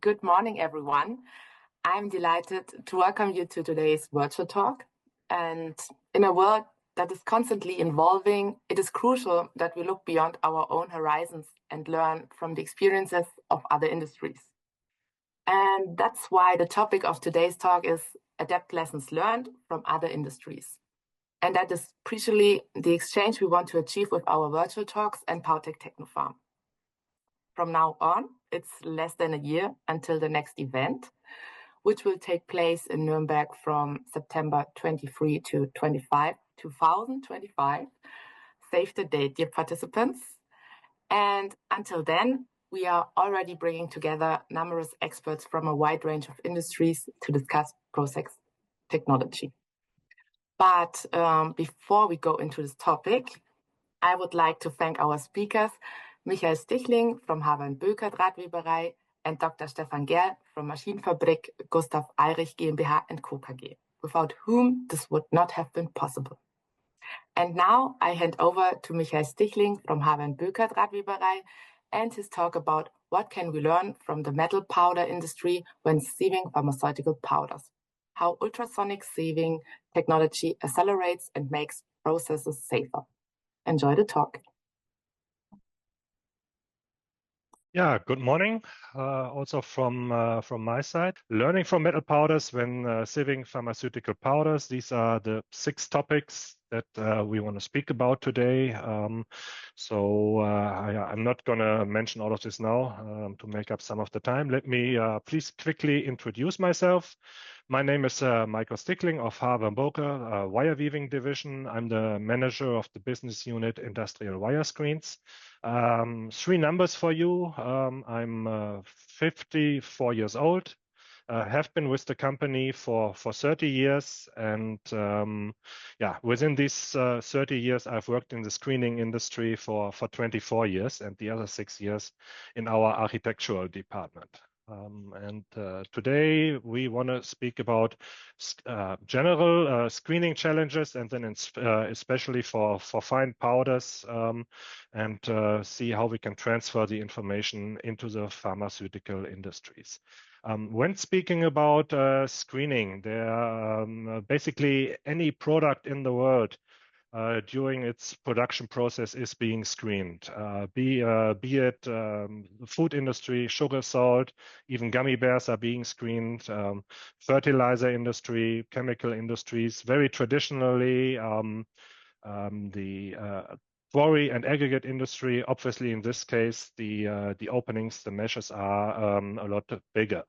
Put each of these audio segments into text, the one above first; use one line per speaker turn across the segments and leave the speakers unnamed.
Good morning, everyone. I'm delighted to welcome you to today's virtual talk. And in a world that is constantly evolving, it is crucial that we look beyond our own horizons and learn from the experiences of other industries. And that's why the topic of today's talk is adapt lessons learned from other industries. And that is crucially the exchange we want to achieve with our virtual talks and POWTECH TECHNOPHARM. From now on, it's less than a year until the next event, which will take place in Nuremberg from September 23 to 25, 2025. Save the date, dear participants. And until then, we are already bringing together numerous experts from a wide range of industries to discuss process technology. But before we go into this topic, I would like to thank our speakers, Michael Stichling from Haber & Böker Drahtweberei and Dr. Stefan Gerl from Maschinenfabrik Gustav Eirich GmbH & Co. KG, without whom this would not have been possible. And now I hand over to Michael Stichling from Haber & Böker Drahtweberei and his talk about what can we learn from the metal powder industry when sieving pharmaceutical powders, how ultrasonic sieving technology accelerates and makes processes safer. Enjoy the talk.
Yeah, good morning. Also from my side, learning from metal powders when sieving pharmaceutical powders. These are the 6 topics that we want to speak about today. I'm not going to mention all of this now to make up some of the time. Let me please quickly introduce myself. My name is Michael Stickling of Haber & Böker Wire Weaving Division. I'm the manager of the business unit Industrial Wire Screens. 3 numbers for you. I'm 54 years old. Have been with the company for 30 years, and within these 30 years, I've worked in the screening industry for 24 years, and the other 6 years in our architectural department. Today we want to speak about general screening challenges, and then especially for fine powders, and see how we can transfer the information into the pharmaceutical industries. When speaking about screening, there basically any product in the world during its production process is being screened, be it the food industry, sugar, salt, even gummy bears are being screened, fertilizer industry, chemical industries. Very traditionally, the quarry and aggregate industry, obviously in this case, the openings, the meshes are a lot bigger.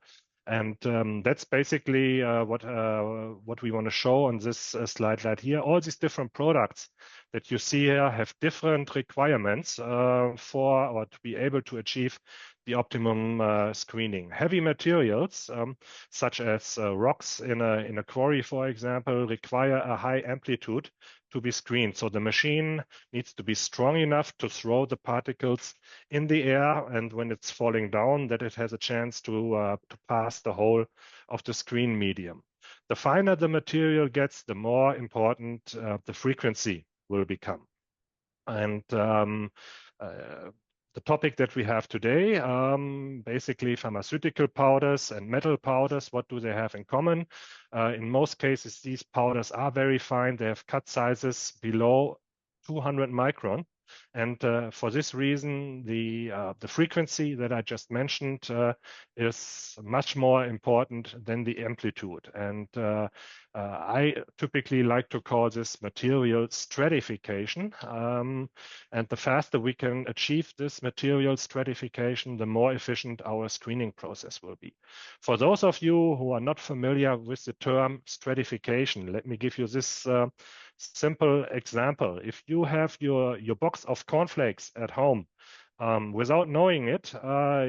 And that's basically what we want to show on this slide right here. All these different products that you see here have different requirements for or to be able to achieve the optimum screening. Heavy materials, such as rocks in a quarry, for example, require a high amplitude to be screened. So the machine needs to be strong enough to throw the particles in the air, and when it's falling down, that it has a chance to pass the whole of the screen medium. The finer the material gets, the more important the frequency will become. And the topic that we have today, basically pharmaceutical powders and metal powders, what do they have in common? In most cases, these powders are very fine. They have cut sizes below 200 micron. And for this reason, the frequency that I just mentioned is much more important than the amplitude. And I typically like to call this material stratification. And the faster we can achieve this material stratification, the more efficient our screening process will be. For those of you who are not familiar with the term stratification, let me give you this simple example. If you have your box of cornflakes at home, without knowing it,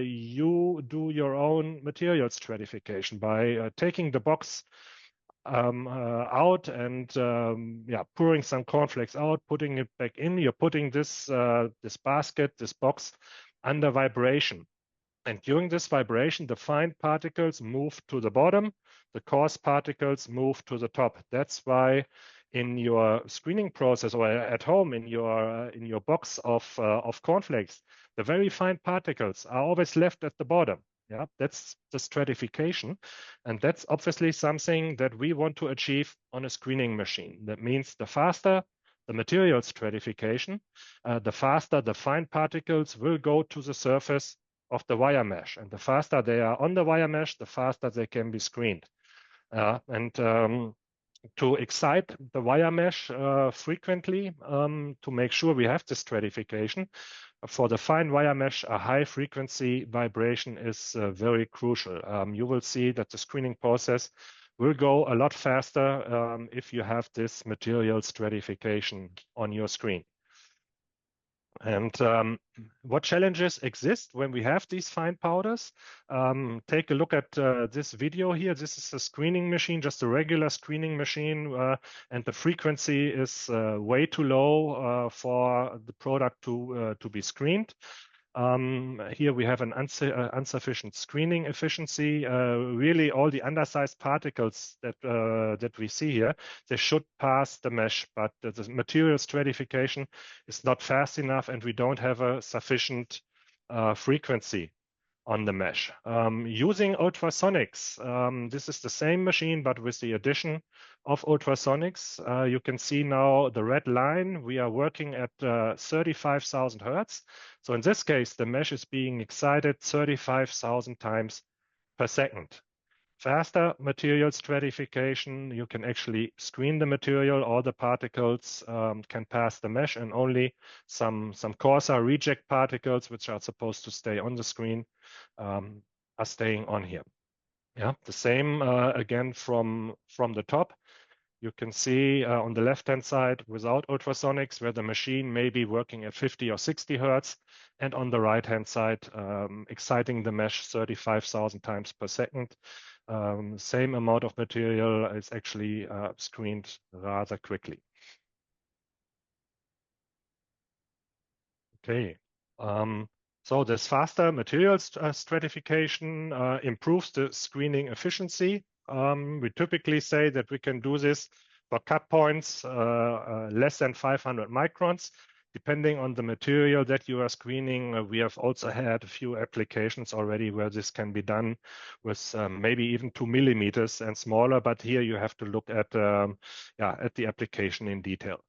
you do your own material stratification by taking the box out and pouring some cornflakes out, putting it back in. You're putting this basket, this box, under vibration. And during this vibration, the fine particles move to the bottom, the coarse particles move to the top. That's why in your screening process or at home in your box of cornflakes, the very fine particles are always left at the bottom. Yeah, that's the stratification. And that's obviously something that we want to achieve on a screening machine. That means the faster the material stratification, the faster the fine particles will go to the surface of the wire mesh. And the faster they are on the wire mesh, the faster they can be screened. And to excite the wire mesh frequently to make sure we have the stratification. For the fine wire mesh, a high frequency vibration is very crucial. You will see that the screening process will go a lot faster if you have this material stratification on your screen. And what challenges exist when we have these fine powders? Take a look at this video here. This is a screening machine, just a regular screening machine, and the frequency is way too low for the product to be screened. Here we have an insufficient screening efficiency. Really, all the undersized particles that we see here, they should pass the mesh, but the material stratification is not fast enough, and we don't have a sufficient frequency on the mesh. Using ultrasonics, this is the same machine, but with the addition of ultrasonics. You can see now the red line. We are working at 35,000 Hertz. So in this case, the mesh is being excited 35,000 times per second. Faster material stratification, you can actually screen the material. All the particles can pass the mesh, and only some coarser reject particles, which are supposed to stay on the screen, are staying on here. Yeah, the same again from the top. You can see on the left-hand side without ultrasonics, where the machine may be working at 50 or 60 Hertz, and on the right-hand side, exciting the mesh 35,000 times per second. Same amount of material is actually screened rather quickly. Okay. So this faster material stratification improves the screening efficiency. We typically say that we can do this for cut points less than 500 microns. Depending on the material that you are screening, we have also had a few applications already where this can be done with maybe even 2 millimeters and smaller. But here you have to look at the application in detail.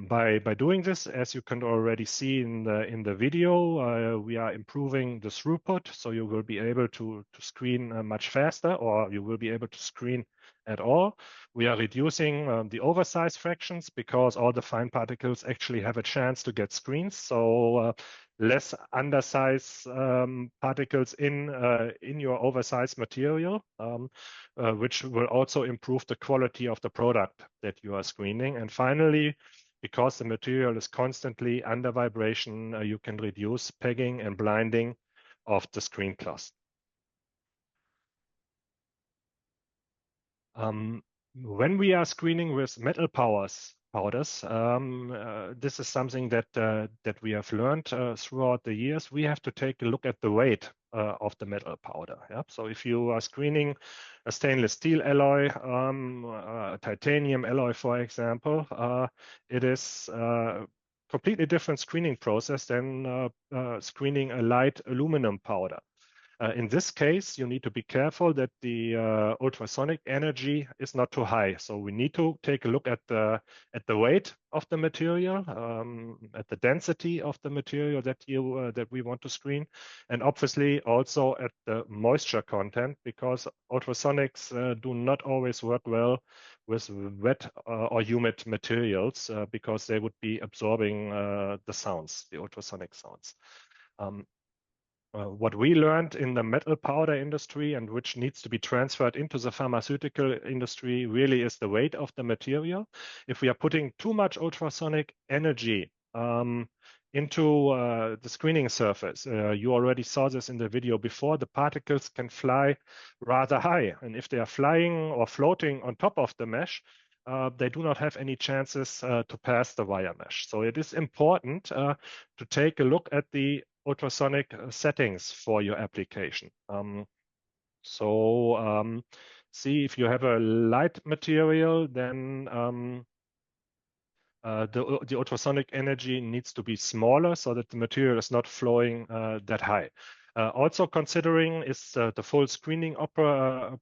By doing this, as you can already see in the video, we are improving the throughput, so you will be able to screen much faster, or you will be able to screen at all. We are reducing the oversize fractions because all the fine particles actually have a chance to get screens. So less undersize particles in your oversized material, which will also improve the quality of the product that you are screening. And finally, because the material is constantly under vibration, you can reduce pegging and blinding of the screen cloth. When we are screening with metal powders, this is something that we have learned throughout the years. We have to take a look at the weight of the metal powder. Yeah? So if you are screening a stainless steel alloy, a titanium alloy, for example, it is a completely different screening process than screening a light aluminum powder. In this case, you need to be careful that the ultrasonic energy is not too high. So we need to take a look at the weight of the material, at the density of the material that we want to screen, and obviously also at the moisture content, because ultrasonics do not always work well with wet or humid materials because they would be absorbing the sounds, the ultrasonic sounds. What we learned in the metal powder industry, and which needs to be transferred into the pharmaceutical industry, really is the weight of the material. If we are putting too much ultrasonic energy into the screening surface, you already saw this in the video before, the particles can fly rather high. And if they are flying or floating on top of the mesh, they do not have any chances to pass the wire mesh. So it is important to take a look at the ultrasonic settings for your application. See if you have a light material, then the ultrasonic energy needs to be smaller so that the material is not flowing that high. Also considering is the full screening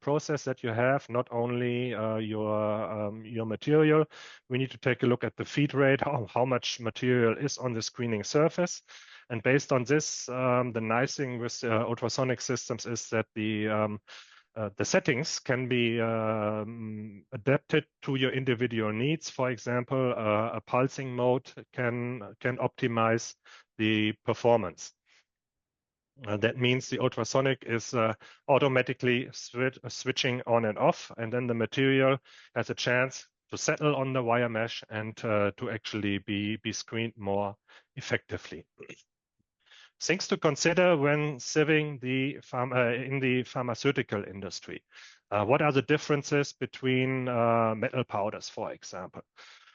process that you have, not only your material. We need to take a look at the feed rate, how much material is on the screening surface. And based on this, the nice thing with ultrasonic systems is that the settings can be adapted to your individual needs. For example, a pulsing mode can optimize the performance. That means the ultrasonic is automatically switching on and off, and then the material has a chance to settle on the wire mesh and to actually be screened more effectively. Things to consider when sieving in the pharmaceutical industry. What are the differences between metal powders, for example?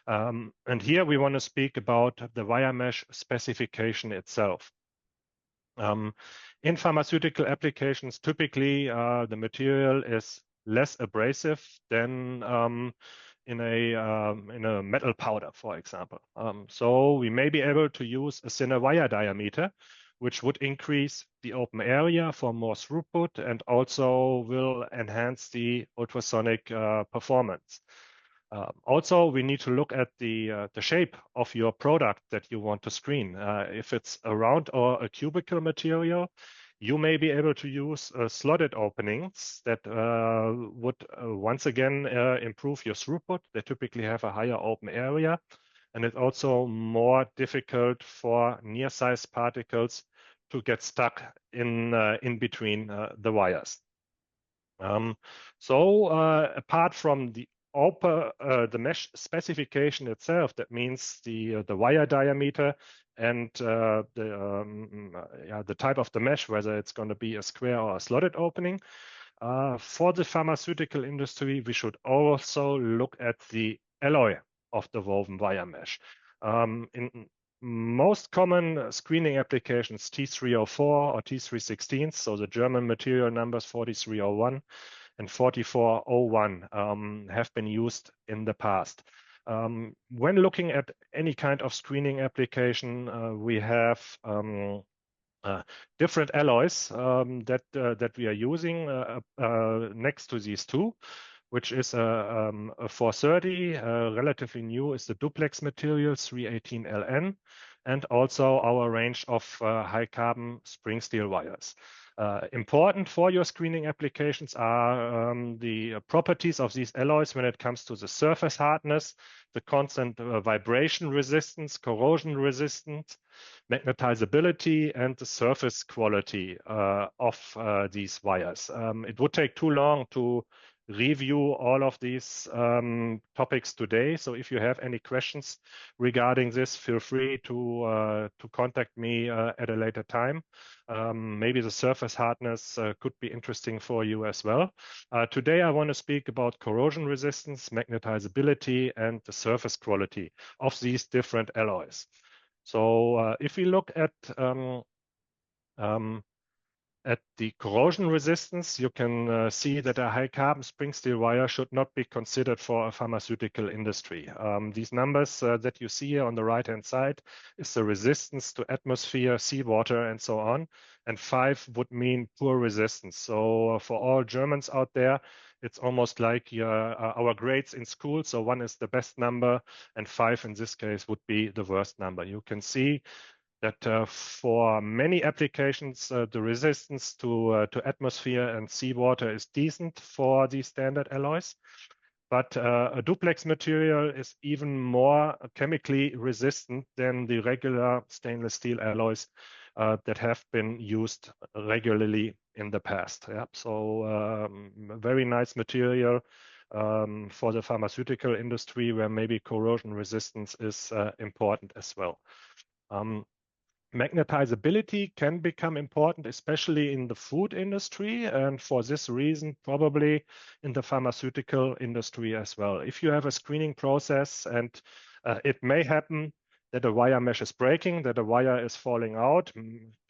And here we want to speak about the wire mesh specification itself. In pharmaceutical applications, typically the material is less abrasive than in a metal powder, for example. So we may be able to use a thinner wire diameter, which would increase the open area for more throughput and also will enhance the ultrasonic performance. Also, we need to look at the shape of your product that you want to screen. If it's a round or a cubical material, you may be able to use slotted openings that would once again improve your throughput. They typically have a higher open area, and it's also more difficult for near-sized particles to get stuck in between the wires. Apart from the mesh specification itself, that means the wire diameter and the type of the mesh, whether it's going to be a square or a slotted opening. For the pharmaceutical industry, we should also look at the alloy of the woven wire mesh. In most common screening applications, T304 or T316, so the German material numbers 4301 and 4401 have been used in the past. When looking at any kind of screening application, we have different alloys that we are using next to these two, which is a 430. Relatively new is the duplex material 318LN, and also our range of high carbon spring steel wires. Important for your screening applications are the properties of these alloys when it comes to the surface hardness, the constant vibration resistance, corrosion resistance, magnetizability, and the surface quality of these wires. It would take too long to review all of these topics today. So if you have any questions regarding this, feel free to contact me at a later time. Maybe the surface hardness could be interesting for you as well. Today I want to speak about corrosion resistance, magnetizability, and the surface quality of these different alloys. So if we look at the corrosion resistance, you can see that a high carbon spring steel wire should not be considered for a pharmaceutical industry. These numbers that you see here on the right hand side is the resistance to atmosphere, seawater, and so on. And 5 would mean poor resistance. So for all Germans out there, it's almost like our grades in school. So 1 is the best number and 5 in this case would be the worst number. You can see that for many applications, the resistance to atmosphere and seawater is decent for these standard alloys. But a duplex material is even more chemically resistant than the regular stainless steel alloys that have been used regularly in the past. Yeah. So very nice material for the pharmaceutical industry where maybe corrosion resistance is important as well. Magnetizability can become important, especially in the food industry, and for this reason, probably in the pharmaceutical industry as well. If you have a screening process and it may happen that a wire mesh is breaking, that a wire is falling out,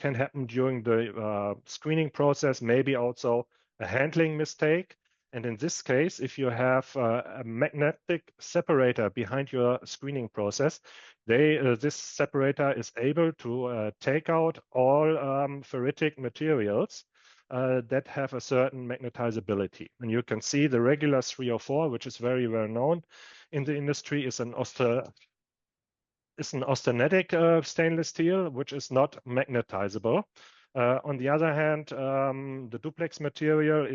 can happen during the screening process, maybe also a handling mistake. And in this case, if you have a magnetic separator behind your screening process, this separator is able to take out all ferritic materials that have a certain magnetizability. And you can see the regular 304, which is very well known in the industry, is an austenitic stainless steel, which is not magnetizable. On the other hand, the duplex material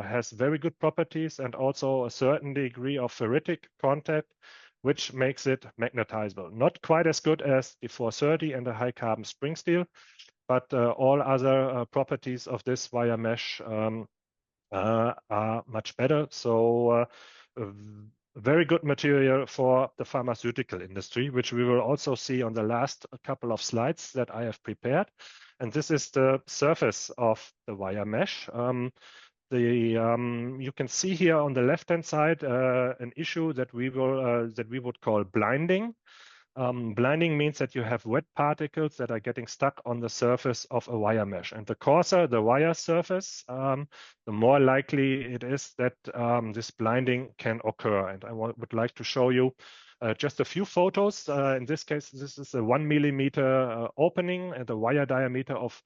has very good properties and also a certain degree of ferritic contact, which makes it magnetizable. Not quite as good as the 430 and the high carbon spring steel, but all other properties of this wire mesh are much better. So very good material for the pharmaceutical industry, which we will also see on the last couple of slides that I have prepared. And this is the surface of the wire mesh. You can see here on the left-hand side an issue that we would call blinding. Blinding means that you have wet particles that are getting stuck on the surface of a wire mesh. And the coarser the wire surface, the more likely it is that this blinding can occur. And I would like to show you just a few photos. In this case, this is a 1 millimeter opening and a wire diameter of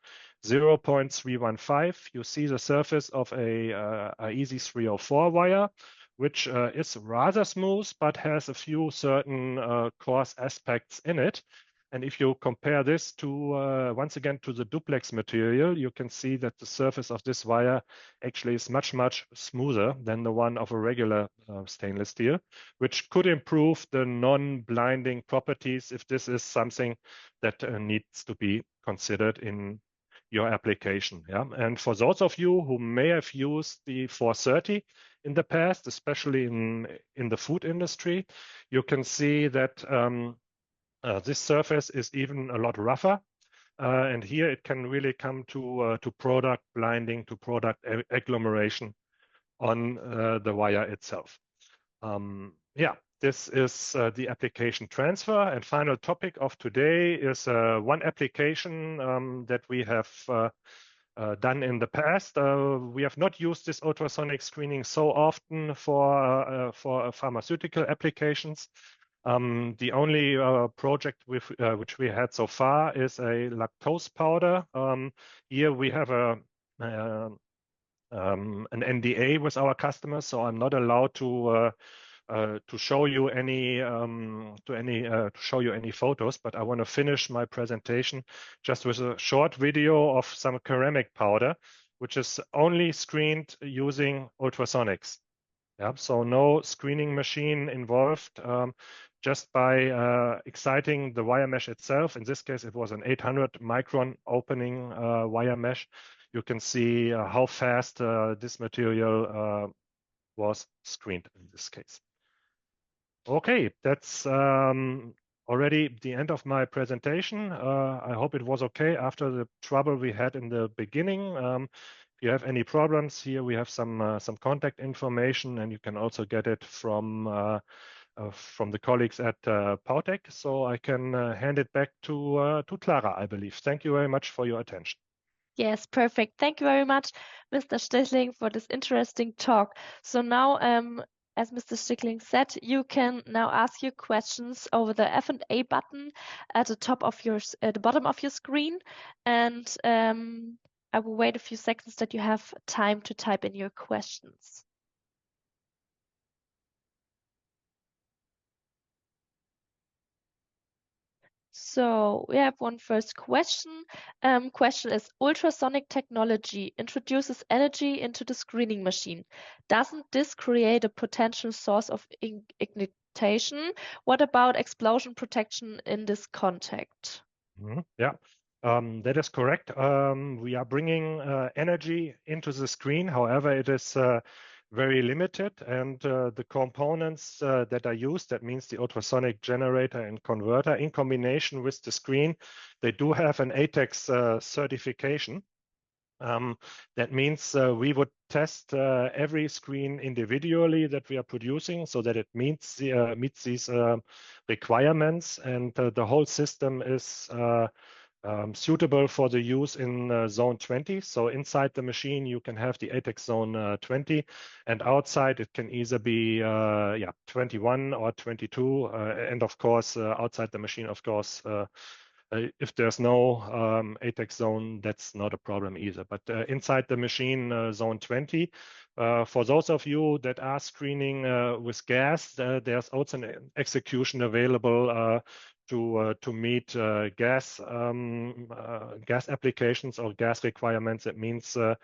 0.315. You see the surface of a easy 304 wire, which is rather smooth, but has a few certain coarse aspects in it. And if you compare this to, once again, to the duplex material, you can see that the surface of this wire actually is much, much smoother than the one of a regular stainless steel, which could improve the non-blinding properties if this is something that needs to be considered in your application. Yeah? And for those of you who may have used the 430 in the past, especially in the food industry, you can see that this surface is even a lot rougher. And here it can really come to product blinding, to product agglomeration on the wire itself. Yeah, this is the application transfer. And final topic of today is one application that we have done in the past. We have not used this ultrasonic screening so often for pharmaceutical applications. The only project which we had so far is a lactose powder. Here we have an NDA with our customers, so I'm not allowed to show you any photos, but I want to finish my presentation just with a short video of some ceramic powder, which is only screened using ultrasonics. Yeah, so no screening machine involved, just by exciting the wire mesh itself. In this case, it was an 800 micron opening wire mesh. You can see how fast this material was screened in this case. Okay, that's already the end of my presentation. I hope it was okay after the trouble we had in the beginning. If you have any problems, here we have some contact information, and you can also get it from the colleagues at POWTECH. So I can hand it back to Clara, I believe. Thank you very much for your attention.
Yes, perfect. Thank you very much, Mr. Stichling, for this interesting talk. So now, as Mr. Stichling said, you can now ask your questions over the F&A button at the top of the bottom of your screen, and I will wait a few seconds that you have time to type in your questions. So we have one first question. Question is, ultrasonic technology introduces energy into the screening machine. Doesn't this create a potential source of ignition? What about explosion protection in this context?
Yeah, that is correct. We are bringing energy into the screen. However, it is very limited, and the components that are used, that means the ultrasonic generator and converter, in combination with the screen, they do have an ATEX certification. That means we would test every screen individually that we are producing so that it meets these requirements, and the whole system is suitable for the use in zone 20. So inside the machine, you can have the ATEX zone 20, and outside it can either be 21 or 22. And of course, outside the machine, of course, if there's no ATEX zone, that's not a problem either. But inside the machine, zone 20, for those of you that are screening with gas, there's also an execution available to meet gas applications or gas requirements. It means the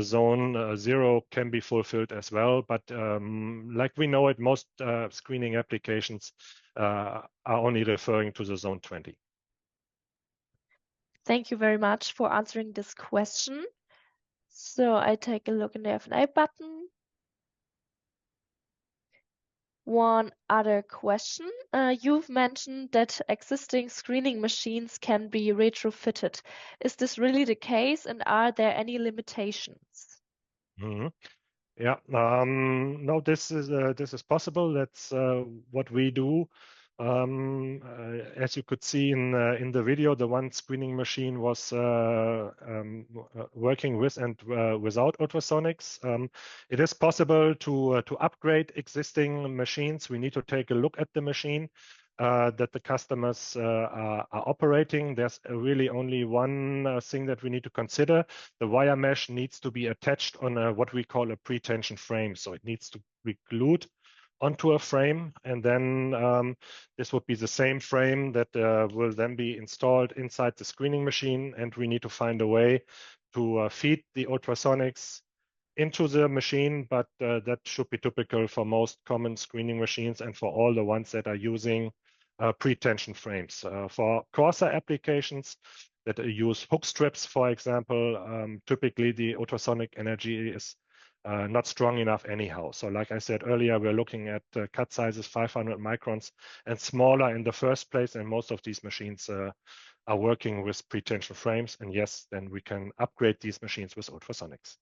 zone 0 can be fulfilled as well. But like we know it, most screening applications are only referring to the zone 20.
Thank you very much for answering this question. So I take a look in the F&A button. One other question. You've mentioned that existing screening machines can be retrofitted. Is this really the case, and are there any limitations?
Mm-hmm. Yeah, no, this is possible. That's what we do. As you could see in the video, the one screening machine was working with and without ultrasonics. It is possible to upgrade existing machines. We need to take a look at the machine that the customers are operating. There's really only one thing that we need to consider. The wire mesh needs to be attached on what we call a pre-tension frame. So it needs to be glued onto a frame, and then this would be the same frame that will then be installed inside the screening machine, and we need to find a way to feed the ultrasonics into the machine, but that should be typical for most common screening machines and for all the ones that are using pre-tension frames. For coarser applications that use hook strips, for example, typically the ultrasonic energy is not strong enough anyhow. So like I said earlier, we're looking at cut sizes 500 microns and smaller in the first place, and most of these machines are working with pre-tension frames. And yes, then we can upgrade these machines with ultrasonics.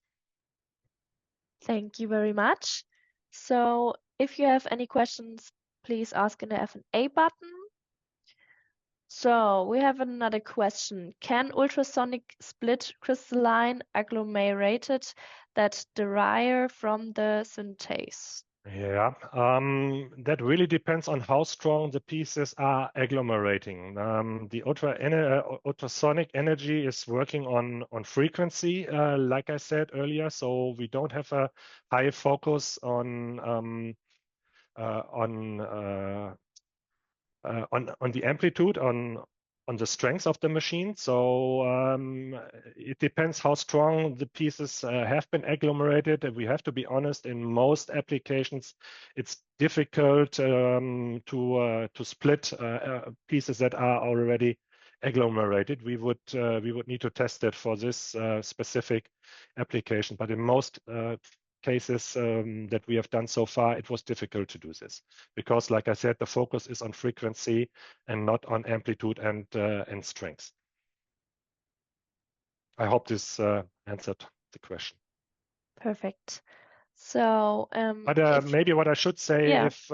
Thank you very much. So if you have any questions, please ask in the F&A button. So we have another question. Can ultrasonic split crystalline agglomerated that derive from the synthase?
Yeah, that really depends on how strong the pieces are agglomerating. The ultrasonic energy is working on frequency, like I said earlier. So we don't have a high focus on the amplitude, on the strength of the machine. So it depends how strong the pieces have been agglomerated. And we have to be honest, in most applications, it's difficult to split pieces that are already agglomerated. We would need to test it for this specific application. But in most cases that we have done so far, it was difficult to do this because, like I said, the focus is on frequency and not on amplitude and strength. I hope this answered the question.
Perfect. So,
but maybe what I should say,
yeah.
if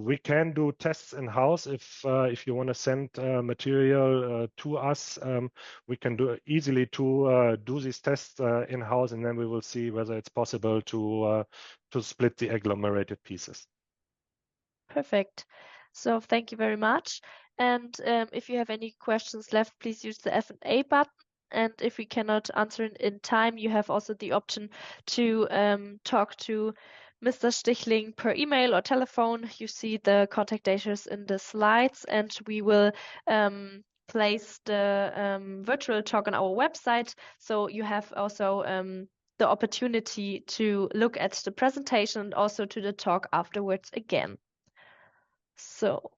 we can do tests in house, if you want to send material to us, we can easily do these tests in house, and then we will see whether it's possible to split the agglomerated pieces.
Perfect. So thank you very much. And if you have any questions left, please use the F&A button. And if we cannot answer in time, you have also the option to talk to Mr. Stichling per email or telephone. You see the contact details in the slides, and we will place the virtual talk on our website. So you have also the opportunity to look at the presentation and also to the talk afterwards again. So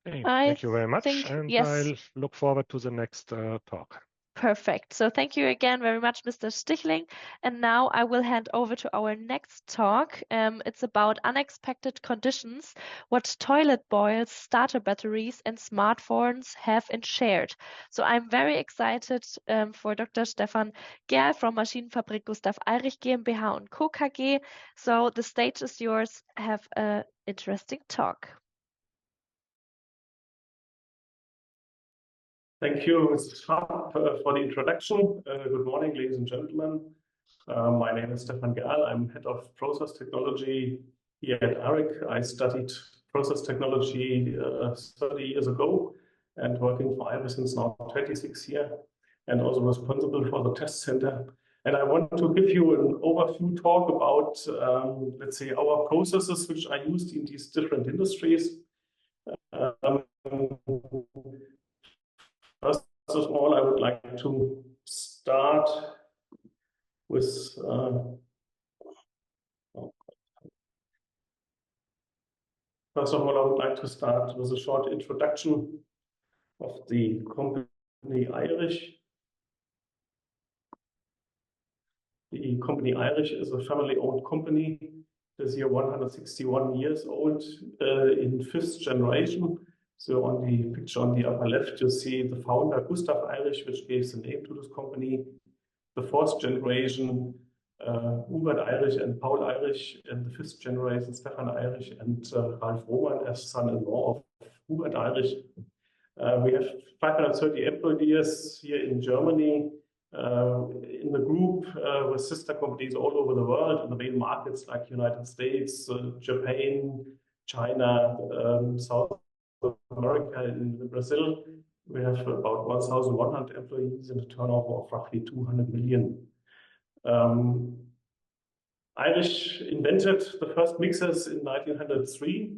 Okay, thank you very much, and
yes.
I'll look forward to the next talk.
Perfect. So thank you again very much, Mr. Stichling. And now I will hand over to our next talk. It's about unexpected conditions, what toilet boils, starter batteries, and smartphones have in shared. So I'm very excited for Dr. Stefan Gerl from Maschinenfabrik Gustav Eirich GmbH und Co. KG. So the stage is yours. Have an interesting talk.
Thank you, Mr. Sharp, for the introduction. Good morning, ladies and gentlemen. My name is Stefan Gerl. I'm head of process technology here at ARIC. I studied process technology 30 years ago and working for IBM since now 26 years, and also responsible for the test center. And I want to give you an overview talk about, let's say, our processes which are used in these different industries. First of all, I would like to start with first of all, I would like to start with a short introduction of the company Irish. The company Irish is a family-owned company. This year 161 years old, in fifth generation. So on the picture on the upper left, you see the founder, Gustav Irish, which gave the name to this company. The fourth generation, Hubert Irish and Paul Irish, and the fifth generation, Stefan Irish and Ralf Roman as son-in-law of Hubert Irish. We have 530 employees here in Germany, in the group with sister companies all over the world in the main markets like United States, Japan, China, South America, and Brazil. We have about 1,100 employees and a turnover of roughly 200 million. Irish invented the first mixers in 1903,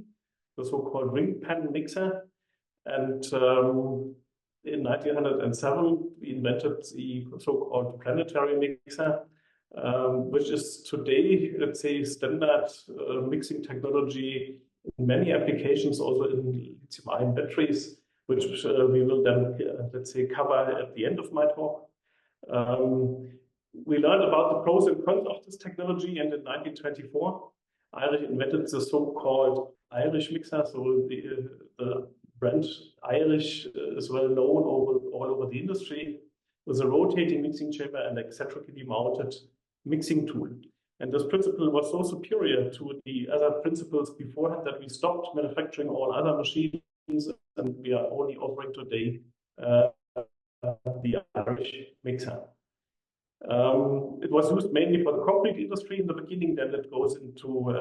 the so-called ring pan mixer. And in 1907, we invented the so-called planetary mixer, which is today, let's say, standard mixing technology in many applications, also in lithium-ion batteries, which we will then, let's say, cover at the end of my talk. We learned about the pros and cons of this technology, and in 1924, Irish invented the so-called Irish mixer. So the brand Irish is well known all over the industry, with a rotating mixing chamber and eccentrically mounted mixing tool. And this principle was so superior to the other principles beforehand that we stopped manufacturing all other machines, and we are only offering today the Irish mixer. It was used mainly for the concrete industry in the beginning, then it goes into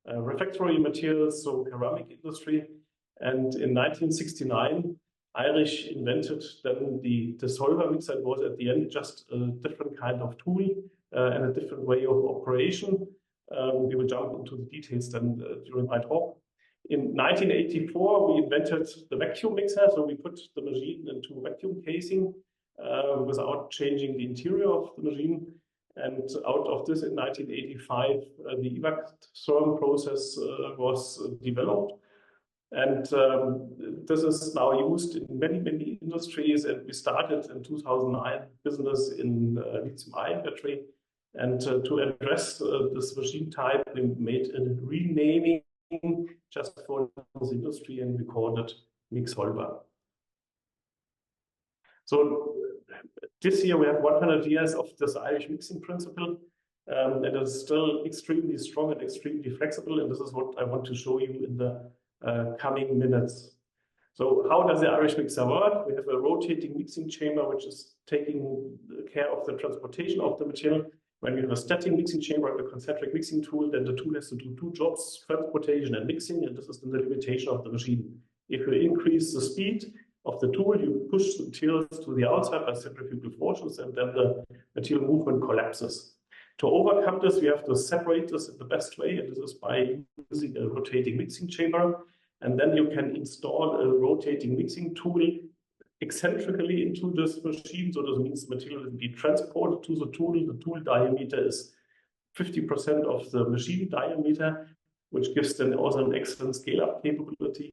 refractory materials, so ceramic industry. And in 1969, Irish invented then the dissolver mixer. It was at the end just a different kind of tool and a different way of operation. We will jump into the details then during my talk. In 1984, we invented the vacuum mixer. So we put the machine into vacuum casing without changing the interior of the machine. And out of this, in 1985, the evac process was developed. And this is now used in many, many industries. And we started in 2009 business in lithium-ion battery. And to address this machine type, we made a renaming just for this industry, and we called it Mixholber. So this year we have 100 years of this Irish mixing principle, and it is still extremely strong and extremely flexible. And this is what I want to show you in the coming minutes. So how does the Irish mixer work? We have a rotating mixing chamber, which is taking care of the transportation of the material. When we have a static mixing chamber and a concentric mixing tool, then the tool has to do two jobs, transportation and mixing, and this is the limitation of the machine. If you increase the speed of the tool, you push the materials to the outside by centrifugal forces, and then the material movement collapses. To overcome this, we have to separate this in the best way, and this is by using a rotating mixing chamber. And then you can install a rotating mixing tool eccentrically into this machine. So this means the material will be transported to the tool. The tool diameter is 50% of the machine diameter, which gives then also an excellent scale-up capability.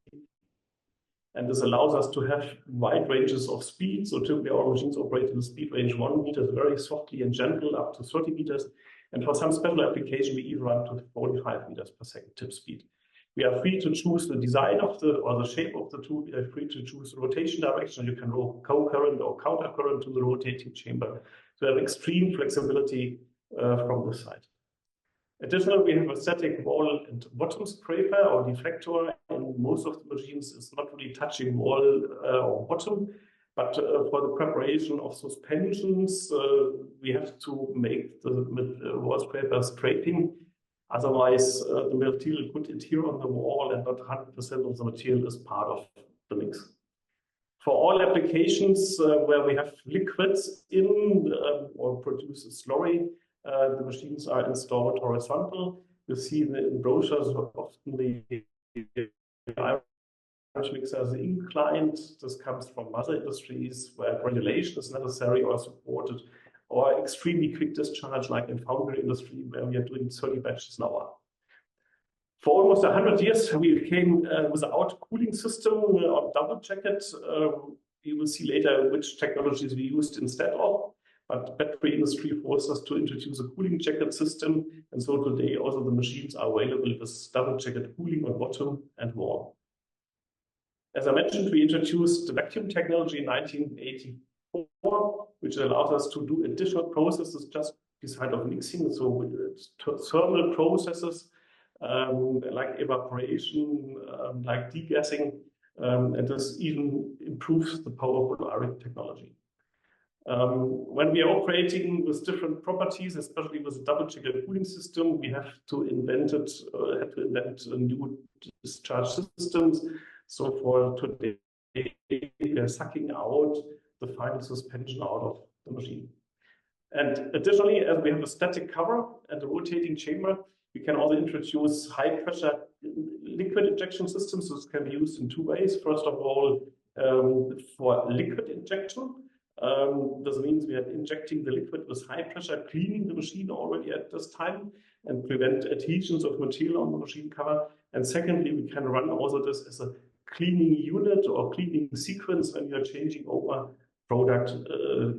And this allows us to have wide ranges of speed. So typically our machines operate in a speed range 1 meter, very softly and gentle, up to 30 meters. And for some special application, we even run to 45 meters per second tip speed. We are free to choose the design of the shape of the tool. We are free to choose the rotation direction. You can roll co-current or counter-current to the rotating chamber. So we have extreme flexibility from this side. Additionally, we have a static wall and bottom scraper or deflector, and most of the machines is not really touching wall or bottom, but for the preparation of suspensions, we have to make the wall scraper scraping. Otherwise, the material could adhere on the wall and not 100% of the material is part of the mix. For all applications where we have liquids in or produce a slurry, the machines are installed horizontal. You see in brochures often the Irish mixer is inclined. This comes from other industries where granulation is necessary or supported, or extremely quick discharge, like in foundry industry, where we are doing 30 batches an hour. For almost 100 years, we came without cooling system on double jacket. You will see later which technologies we used instead of. But battery industry forced us to introduce a cooling jacket system. And so today also the machines are available with double jacket cooling on bottom and wall. As I mentioned, we introduced the vacuum technology in 1984, which allowed us to do additional processes just beside of mixing. So thermal processes like evaporation, like degassing, and this even improves the power polaric technology. When we are operating with different properties, especially with a double-jacket cooling system, we have to invent new discharge systems. So for today, we are sucking out the final suspension out of the machine. And additionally, as we have a static cover and a rotating chamber, we can also introduce high-pressure liquid injection systems. This can be used in two ways. First of all, for liquid injection. This means we are injecting the liquid with high pressure, cleaning the machine already at this time and prevent adhesions of material on the machine cover. And secondly, we can run also this as a cleaning unit or cleaning sequence when you're changing over product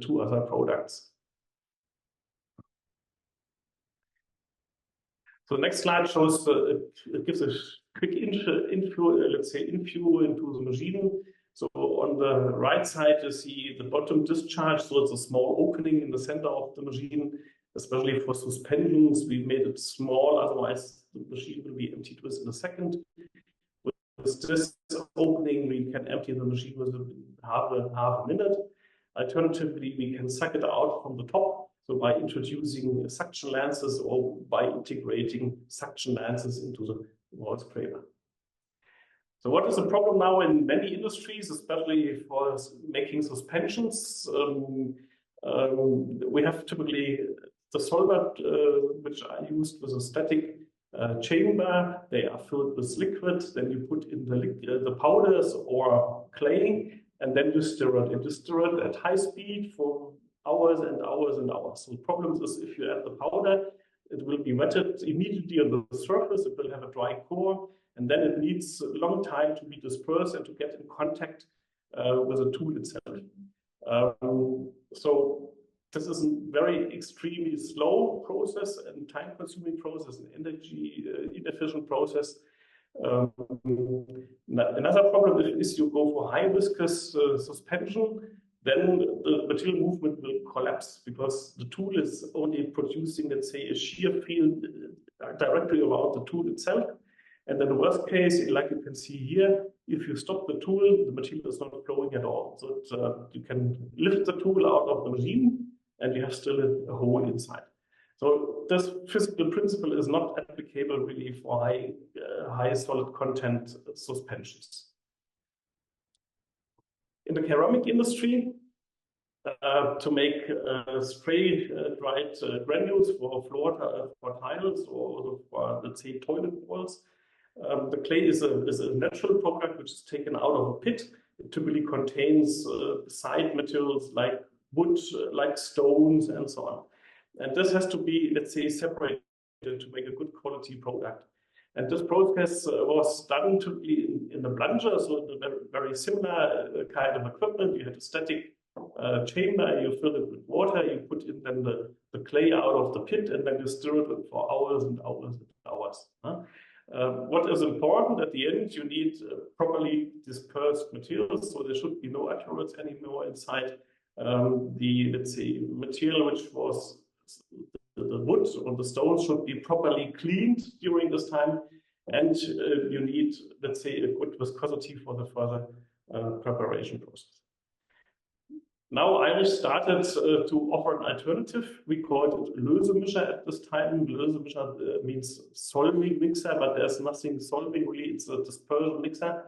to other products. So the next slide shows, it gives a quick info into the machine. So on the right side, you see the bottom discharge. So it's a small opening in the center of the machine, especially for suspensions. We made it small, otherwise the machine will be emptied within a second. With this opening, we can empty the machine within half a minute. Alternatively, we can suck it out from the top. So by introducing suction lances or by integrating suction lances into the wall scraper. So what is the problem now in many industries, especially for making suspensions? We have typically the solder, which I used with a static chamber. They are filled with liquid. Then you put in the powders or clay, and then you stir it. And you stir it at high speed for hours and hours and hours. So the problem is if you add the powder, it will be wetted immediately on the surface. It will have a dry core. And then it needs a long time to be dispersed and to get in contact with the tool itself. So this is a very extremely slow process and time-consuming process and energy inefficient process. Another problem is you go for high viscous suspension, then the material movement will collapse because the tool is only producing, let's say, a shear field directly around the tool itself. And then the worst case, like you can see here, if you stop the tool, the material is not flowing at all. So you can lift the tool out of the machine and you have still a hole inside. So this physical principle is not applicable really for high solid content suspensions. In the ceramic industry, to make spray dried granules for floor for tiles or for, let's say, toilet walls, the clay is a natural product which is taken out of a pit. It typically contains side materials like wood, like stones, and so on. And this has to be, let's say, separated to make a good quality product. And this process was done typically in the plunger, so very similar kind of equipment. You had a static chamber, you fill it with water, you put in then the clay out of the pit, and then you stir it for hours and hours and hours. What is important at the end, you need properly dispersed materials, so there should be no accurates anymore inside. Let's say, material which was the wood or the stones should be properly cleaned during this time, and you need, let's say, a good viscosity for the further preparation process. Now Irish started to offer an alternative. We called it Lösemischer at this time. Lösemischer means solving mixer, but there's nothing solving really. It's a dispersion mixer.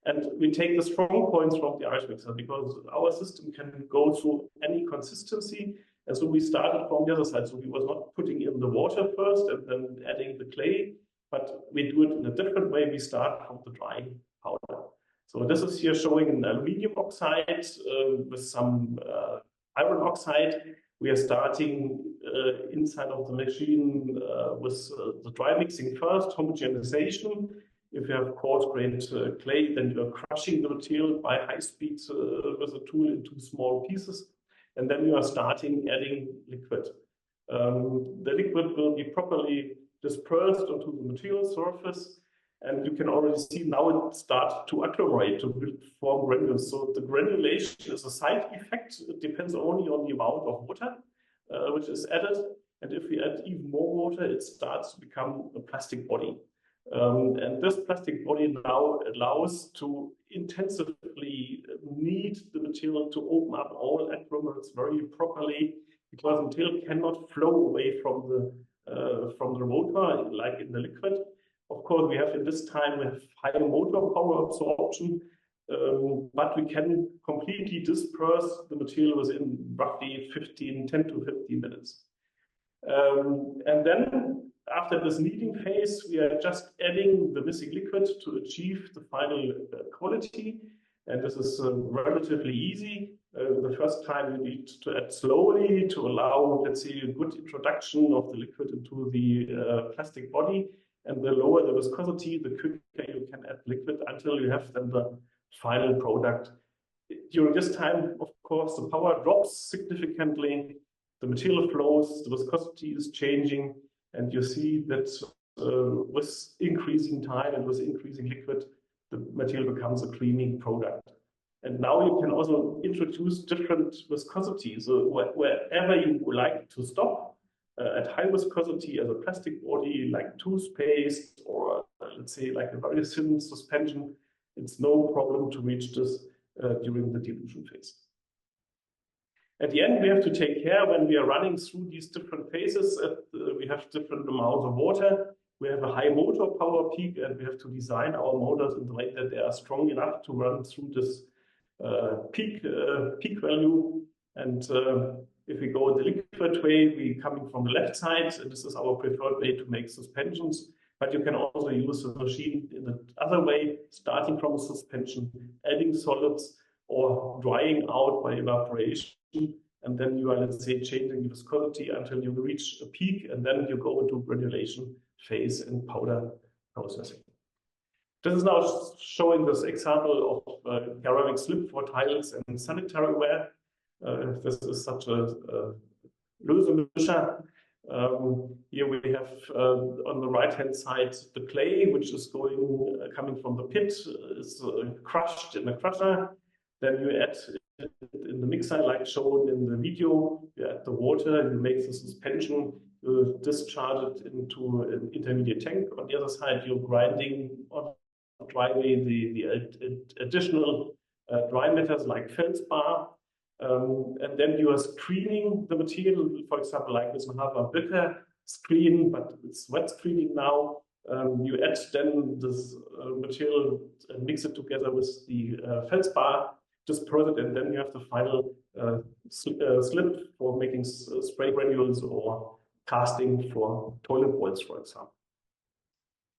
And we take the strong points from the Irish mixer because our system can go through any consistency. And so we started from the other side. So we was not putting in the water first and then adding the clay, but we do it in a different way. We start from the dry powder. So this is here showing an aluminium oxide with some iron oxide. We are starting inside of the machine with the dry mixing first, homogenization. If you have coarse-grained clay, then you are crushing the material by high speed with a tool into small pieces. And then you are starting adding liquid. The liquid will be properly dispersed onto the material surface. And you can already see now it starts to agglomerate, to form granules. So the granulation is a side effect. It depends only on the amount of water which is added. And if we add even more water, it starts to become a plastic body. And this plastic body now allows to intensively knead the material to open up all agglomerates very properly, because the material cannot flow away from the motor like in the liquid. Of course, we have in this time we have high motor power absorption, but we can completely disperse the material within roughly 10 to 15 minutes. And then after this kneading phase, we are just adding the missing liquid to achieve the final quality. And this is relatively easy. The first time you need to add slowly to allow, let's say, a good introduction of the liquid into the plastic body. And the lower the viscosity, the quicker you can add liquid until you have then the final product. During this time, of course, the power drops significantly, the material flows, the viscosity is changing, and you see that with increasing time and with increasing liquid, the material becomes a creamy product. And now you can also introduce different viscosities. So wherever you would like to stop, at high viscosity as a plastic body, like toothpaste, or let's say like a very thin suspension, it's no problem to reach this during the dilution phase. At the end, we have to take care when we are running through these different phases. We have different amounts of water. We have a high motor power peak, and we have to design our motors in the way that they are strong enough to run through this peak value. And if we go in the liquid way, we coming from the left side, and this is our preferred way to make suspensions. But you can also use the machine in the other way, starting from a suspension, adding solids, or drying out by evaporation. And then you are, let's say, changing the viscosity until you reach a peak, and then you go into granulation phase and powder processing. This is now showing this example of ceramic slip for tiles and sanitary ware. This is such a Lösemischer. Here we have on the right-hand side the clay, which is coming from the pit, is crushed in a crusher. Then you add it in the mixer, like shown in the video. You add the water, and you make the suspension, you discharge it into an intermediate tank. On the other side, you're grinding on dry way the additional dry matters like feldspar. And then you are screening the material, for example, like this Böcker screen, but it's wet screening now. You add then this material and mix it together with the feldspar, disperse it, and then you have the final slip for making spray granules or casting for toilet bowls, for example.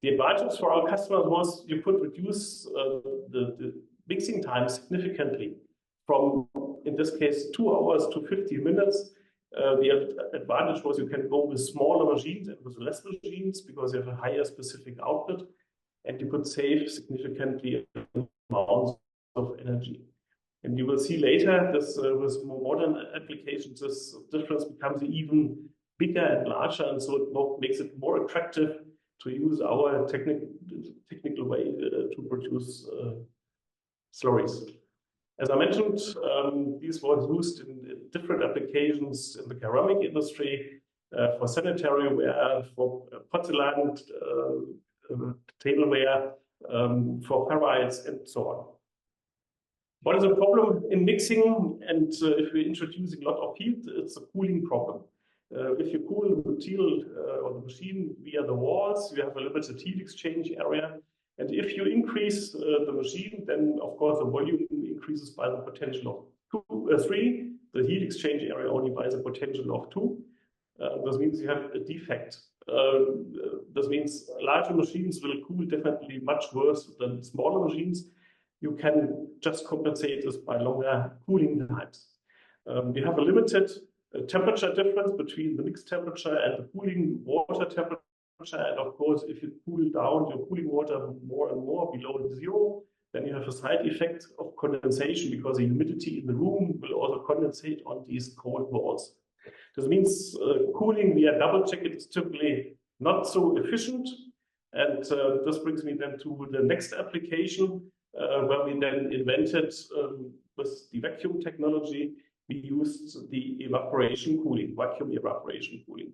The advantage for our customers was you could reduce the mixing time significantly from, in this case, 2 hours to 15 minutes. The advantage was you can go with smaller machines and with less machines because you have a higher specific output, and you could save significantly amounts of energy. And you will see later this with more modern applications, this difference becomes even bigger and larger, and so it makes it more attractive to use our technical way to produce slurries. As I mentioned, these were used in different applications in the ceramic industry. for sanitary ware, for porcelain, tableware, for ferrites, and so on. What is the problem in mixing? And if we're introducing a lot of heat, it's a cooling problem. If you cool the material or the machine via the walls, you have a limited heat exchange area. And if you increase the machine, then of course the volume increases by the potential of 3. The heat exchange area only by the potential of 2. This means you have a defect. This means larger machines will cool definitely much worse than smaller machines. You can just compensate this by longer cooling times. We have a limited temperature difference between the mixed temperature and the cooling water temperature. And of course, if you cool down your cooling water more and more below 0, then you have a side effect of condensation because the humidity in the room will also condensate on these cold walls. This means cooling via double jacket is typically not so efficient. And this brings me then to the next application where we then invented with the vacuum technology, we used the evaporation cooling, vacuum evaporation cooling.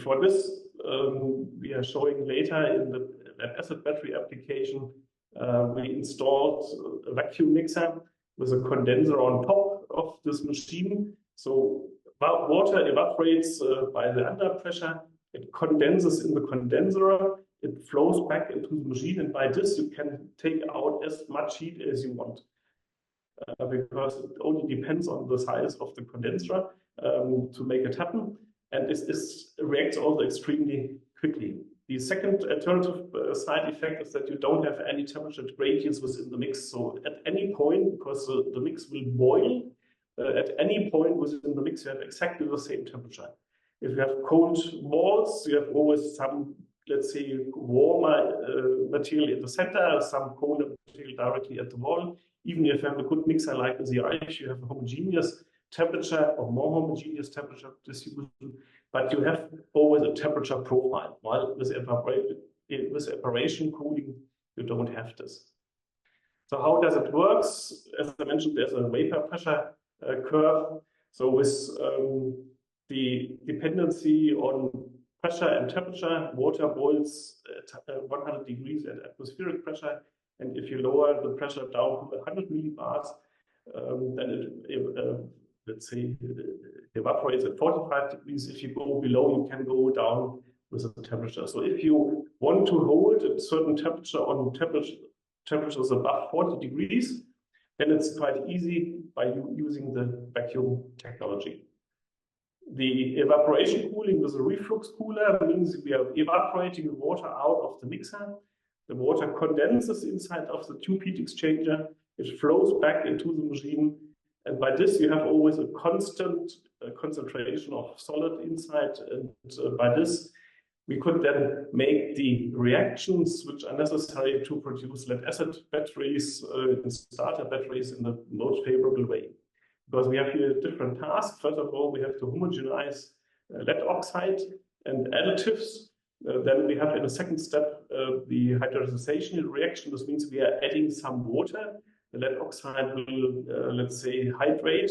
For this, we are showing later in the lead-acid battery application, we installed a vacuum mixer with a condenser on top of this machine. So water evaporates by the under pressure, it condenses in the condenser, it flows back into the machine, and by this you can take out as much heat as you want. Because it only depends on the size of the condenser to make it happen. And it reacts also extremely quickly. The second alternative side effect is that you don't have any temperature gradients within the mix. So at any point, because the mix will boil, at any point within the mix, you have exactly the same temperature. If you have cold walls, you have always some, let's say, warmer material in the center, some colder material directly at the wall. Even if you have a good mixer like in the Reich, you have a homogeneous temperature or more homogeneous temperature distribution, but you have always a temperature profile. While with evaporation cooling, you don't have this. So how does it work? As I mentioned, there's a vapor pressure curve. So with the dependency on pressure and temperature, water boils at 100 degrees at atmospheric pressure. And if you lower the pressure down to 100 millibars, then it, let's say, evaporates at 45 degrees. If you go below, you can go down with the temperature. So if you want to hold a certain temperature on temperatures above 40 degrees, then it's quite easy by using the vacuum technology. The evaporation cooling with a reflux cooler means we are evaporating the water out of the mixer. The water condenses inside of the tube heat exchanger. It flows back into the machine. And by this, you have always a constant concentration of solid inside. And by this, we could then make the reactions which are necessary to produce lead-acid batteries and starter batteries in the most favorable way. Because we have here different tasks. First of all, we have to homogenize lead oxide and additives. Then we have in a second step the hydrogenization reaction. This means we are adding some water. The lead oxide will, let's say, hydrate.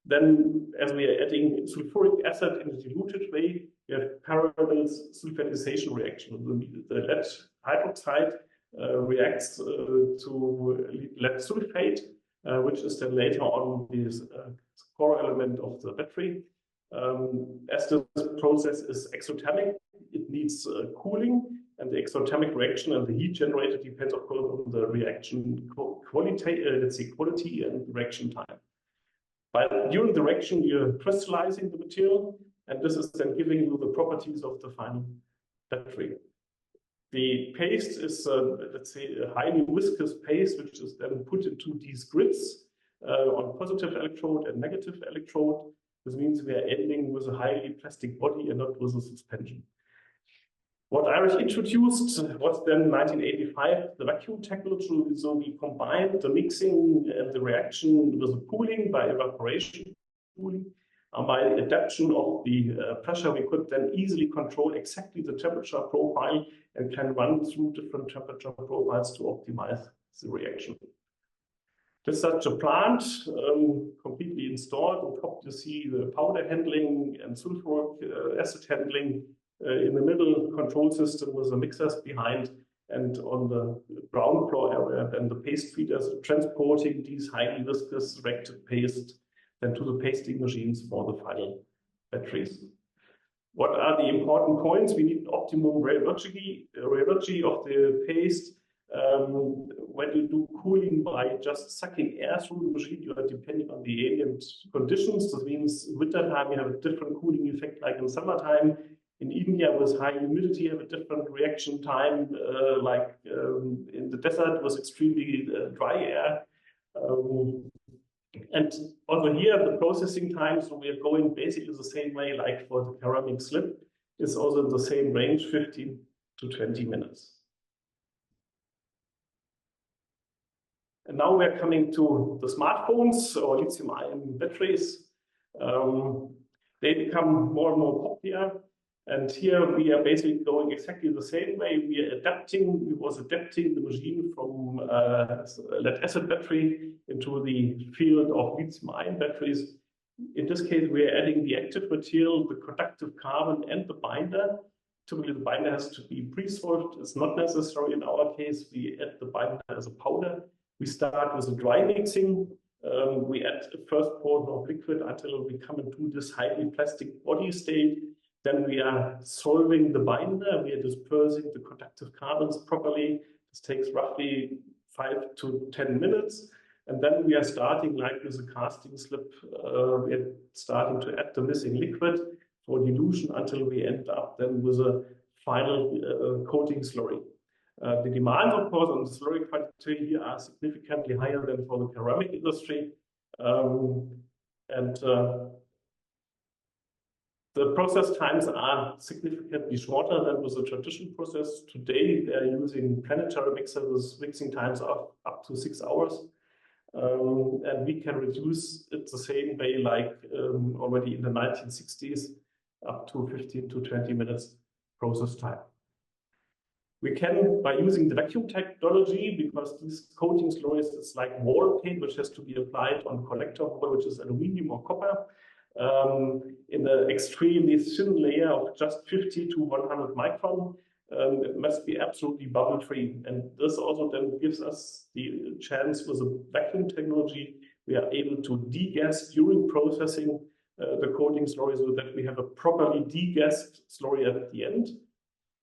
Then, as we are adding sulfuric acid in a diluted way, we have parallel sulfatization reaction. The lead hydroxide reacts to lead sulfate, which is then later on the core element of the battery. As this process is exothermic, it needs cooling, and the exothermic reaction and the heat generated depends, of course, on the reaction quality, let's say quality and reaction time. But during the reaction, you're crystallizing the material, and this is then giving you the properties of the final battery. The paste is, let's say, a highly viscous paste, which is then put into these grids on positive electrode and negative electrode. This means we are ending with a highly plastic body and not with a suspension. What Irish introduced was then 1985, the vacuum technology. So we combined the mixing and the reaction with the cooling by evaporation cooling. By adaptation of the pressure, we could then easily control exactly the temperature profile and can run through different temperature profiles to optimize the reaction. This is such a plant, completely installed. On top, you see the powder handling and sulfuric acid handling. In the middle, control system with the mixers behind, and on the ground floor area, then the paste feeders transporting these highly viscous reactive paste then to the pasting machines for the final batteries. What are the important points? We need optimum rheology of the paste. When you do cooling by just sucking air through the machine, you are depending on the ambient conditions. This means winter time you have a different cooling effect like in summertime. In India with high humidity, you have a different reaction time, like in the desert with extremely dry air. And also here, the processing time, so we are going basically the same way like for the ceramic slip, is also in the same range, 15 to 20 minutes. And now we're coming to the smartphones or lithium-ion batteries. They become more and more popular. And here we are basically going exactly the same way. We was adapting the machine from lead-acid battery into the field of lithium-ion batteries. In this case, we are adding the active material, the conductive carbon, and the binder. Typically, the binder has to be pre-solved. It's not necessary in our case. We add the binder as a powder. We start with a dry mixing. We add the first portion of liquid until we come into this highly plastic body state. Then we are solving the binder. We are dispersing the conductive carbons properly. This takes roughly 5 to 10 minutes. And then we are starting like with a casting slip. We are starting to add the missing liquid for dilution until we end up then with a final coating slurry. The demands, of course, on the slurry quantity here are significantly higher than for the ceramic industry. The process times are significantly shorter than with the traditional process. Today, they are using planetary mixers with mixing times of up to 6 hours. And we can reduce it the same way like already in the 1960s, up to 15 to 20 minutes process time. We can, by using the vacuum technology, because these coating slurries, it's like wall paint, which has to be applied on collector wall, which is aluminum or copper. In the extremely thin layer of just 50 to 100 micron, it must be absolutely bubble-free. And this also then gives us the chance with the vacuum technology, we are able to degas during processing the coating slurry so that we have a properly degassed slurry at the end.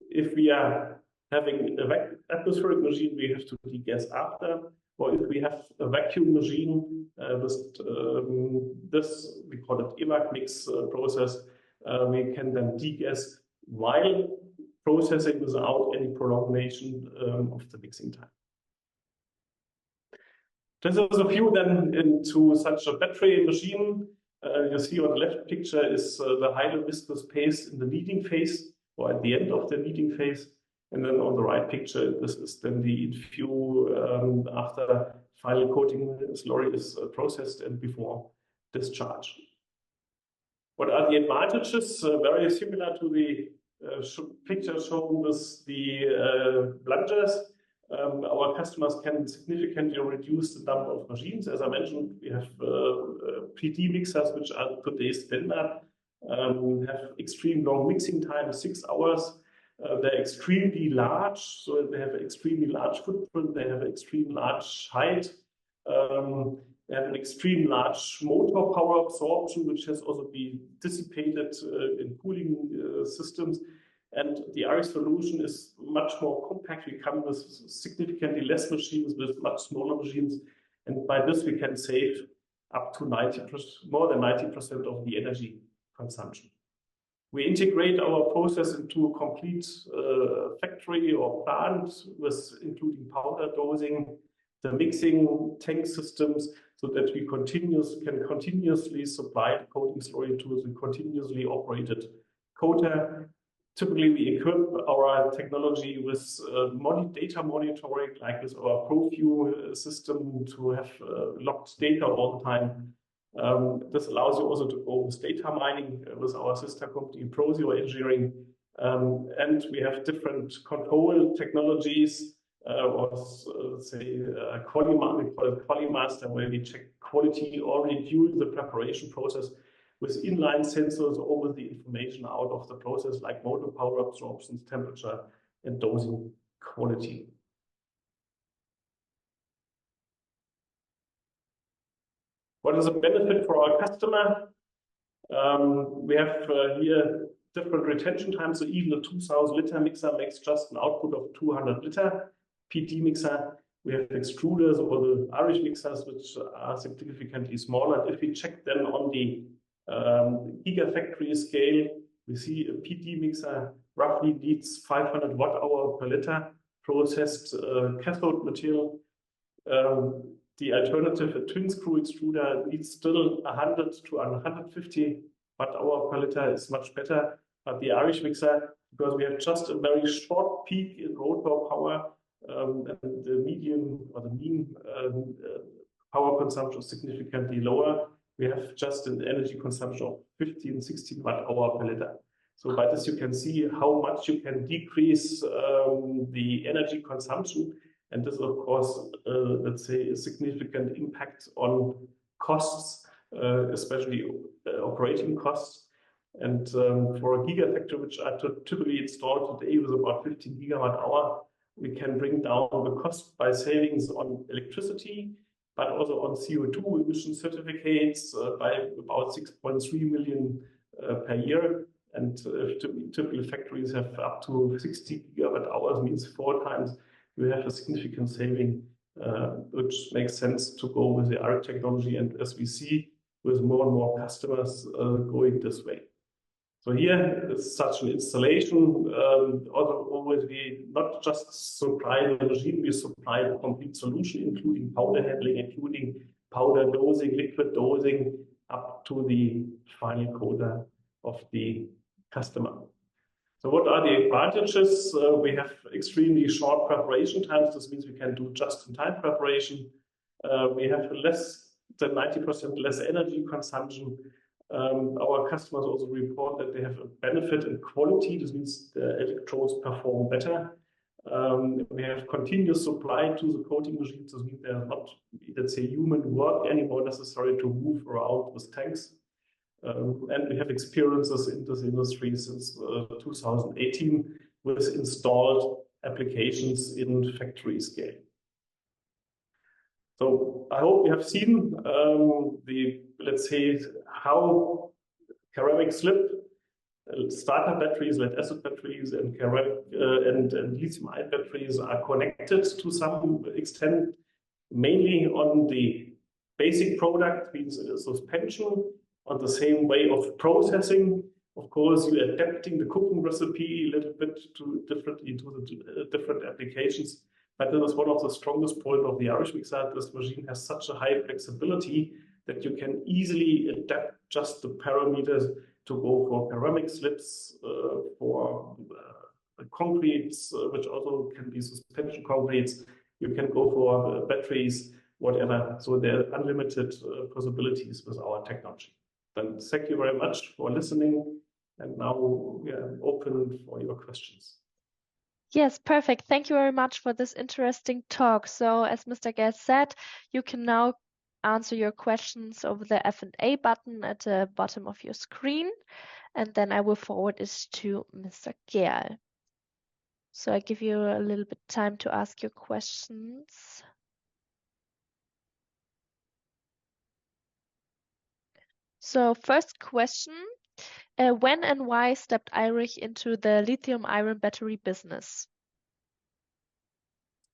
If we are having an atmospheric machine, we have to degas after. Or if we have a vacuum machine, this we call it evac mix process, we can then degas while processing without any prolongation of the mixing time. This is a view then into such a battery machine. You see on the left picture is the highly viscous paste in the kneading phase or at the end of the kneading phase. And then on the right picture, this is then the view after final coating slurry is processed and before discharge. What are the advantages? Very similar to the picture shown with the plungers. Our customers can significantly reduce the number of machines. As I mentioned, we have PT mixers, which are today's standard, have extreme long mixing time, 6 hours. They're extremely large, so they have an extremely large footprint. They have an extremely large height. They have an extremely large motor power absorption, which has also been dissipated in cooling systems. And the RX solution is much more compact. We come with significantly less machines, with much smaller machines. And by this, we can save up to more than 90% of the energy consumption. We integrate our process into a complete factory or plant, with including powder dosing, the mixing tank systems, so that we can continuously supply the coating slurry to the continuously operated coater. Typically, we equip our technology with data monitoring, like with our ProView system, to have locked data all the time. This allows you also to go with data mining with our sister company, Prozio Engineering. And we have different control technologies was say Qualimaster, we call it Qualimaster, where we check quality already during the preparation process with inline sensors over the information out of the process, like motor power absorption, temperature, and dosing quality. What is the benefit for our customer? We have here different retention times. So even a 2000 liter mixer makes just an output of 200 liter. PD mixer, we have extruders or the Irish mixers, which are significantly smaller. And if we check then on the gigafactory scale, we see a PD mixer roughly needs 500 watt-hour per liter processed cathode material. The alternative, a twin screw extruder, needs still 100 to 150 watt-hour per liter, is much better. But the Irish mixer, because we have just a very short peak in rotor power, and the median or the mean power consumption is significantly lower. We have just an energy consumption of 15, 16 watt-hour per liter. So by this you can see how much you can decrease the energy consumption. And this, of course, let's say, a significant impact on costs, especially operating costs. And for a gigafactory, which are typically installed today with about 15 gigawatt hour, we can bring down the cost by savings on electricity, but also on CO2 emission certificates by about 6.3 million per year. And typical factories have up to 60 gigawatt hours, means 4 times. You have a significant saving, which makes sense to go with the ARC technology. And as we see with more and more customers going this way. So here is such an installation. Always we not just supply the machine, we supply the complete solution, including powder handling, including powder dosing, liquid dosing, up to the final coater of the customer. So what are the advantages? We have extremely short preparation times. This means we can do just-in-time preparation. We have less than 90% less energy consumption. Our customers also report that they have a benefit in quality. This means the electrodes perform better. We have continuous supply to the coating machines. This means there's not, let's say, human work anymore necessary to move around with tanks. And we have experiences in this industry since 2018 with installed applications in factory scale. So I hope you have seen let's say, how ceramic slip, starter batteries, lead acid batteries, and lithium-ion batteries are connected to some extent, mainly on the basic product, means suspension, on the same way of processing. Of course, you're adapting the cooking recipe a little bit to the different applications. But that is one of the strongest points of the Irish mixer. This machine has such a high flexibility that you can easily adapt just the parameters to go for ceramic slips, for concretes, which also can be suspension concretes. You can go for batteries, whatever. So there are unlimited possibilities with our technology. Then thank you very much for listening. And now we are open for your questions.
Yes, perfect. Thank you very much for this interesting talk. So as Mr. Guest said, you can now answer your questions over the F&A button at the bottom of your screen. And then I will forward this to Mr. Gerl. So I give you a little bit time to ask your questions. So first question, when and why stepped Irish into the lithium-ion battery business?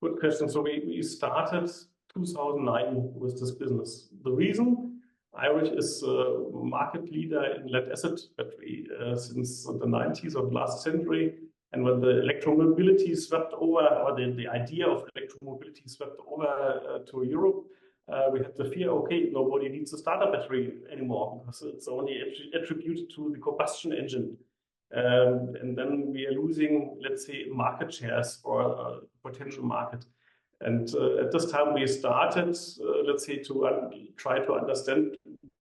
Good question. So we started 2009 with this business. The reason, Irish is a market leader in lead acid battery since the 90s of last century. And when the electromobility swept over, or the idea of electromobility swept over to Europe, we had the fear, okay, nobody needs a starter battery anymore because it's only attributed to the combustion engine. And then we are losing, let's say, market shares or potential market. And at this time we started, let's say, to try to understand